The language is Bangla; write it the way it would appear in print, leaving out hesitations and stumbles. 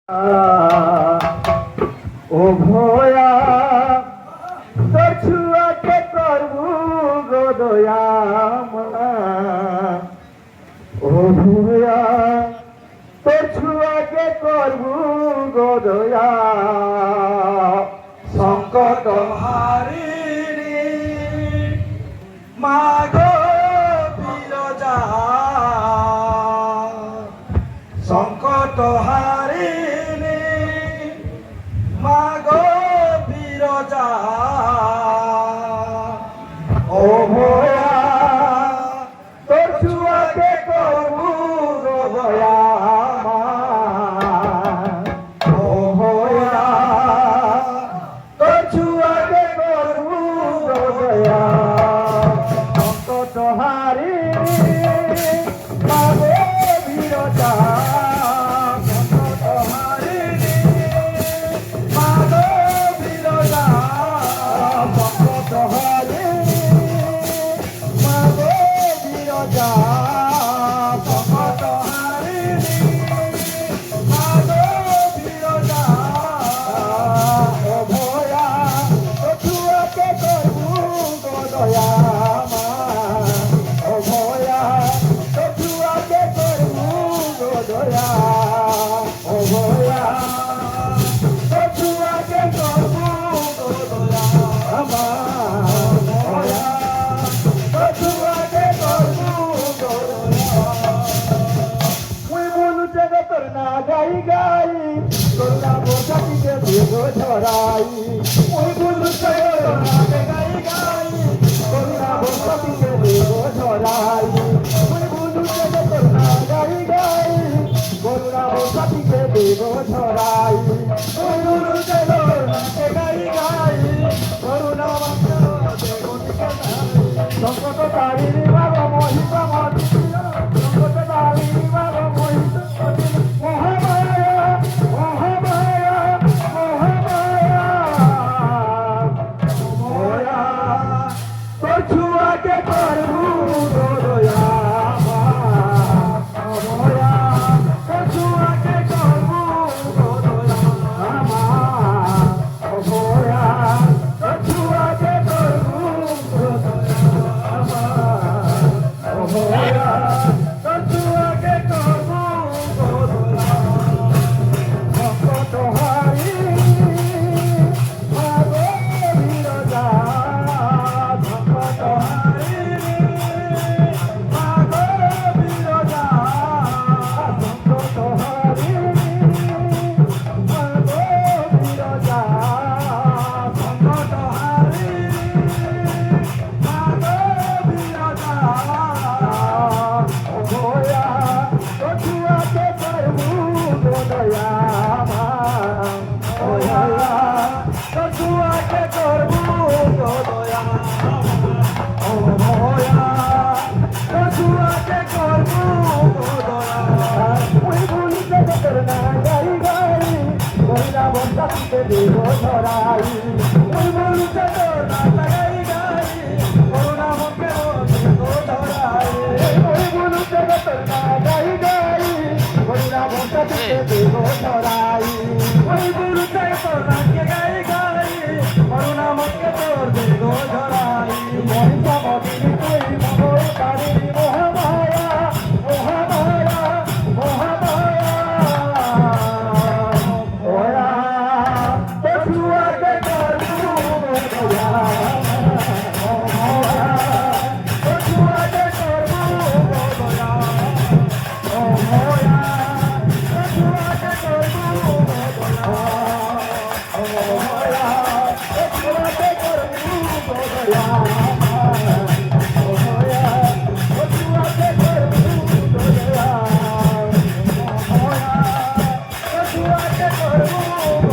ও ভয়া তোর ছুয়াকে করবু গো দয়া ও ভয়া তোর ছুয়াকে করবু গো দয়া সংকট হারিণী মা গো বিরজা সংকট হারিণী মা গো বিরজা ও ভয়া তোর ছুয়াকে করবু গো দয়া ও ভয়া তোর ছুয়াকে করবু গো দয়া সংকট হারিণী মা গো বিরজা গাই গাই তোরা বসাটিকে দেব ছড়াই ওই বন্ধু গাই গাই তোরা বসাটিকে দেব ছড়াই ওই বন্ধু তোরা গাই গাই তোরা বসাটিকে দেব ছড়াই ওই বন্ধু গাই গাই করুণা সংকট তারিণী বাবা মহিতা মতি সংকট তারিণী বাবা মহিতা দেব ছড়াই ওই বলুতে তোর না লাগাই গাই করুণা মকে দেব ছড়াই ওই বলুতে তোর না গাই গাই করুণা মকে দেব ছড়াই ওই বলুতে তোর না গাই গাই করুণা মকে তোর দেব ছড়াই মহিষা মদিনী কই মগর তারিণী মহামায়া মহামায়া মহামায়া Oh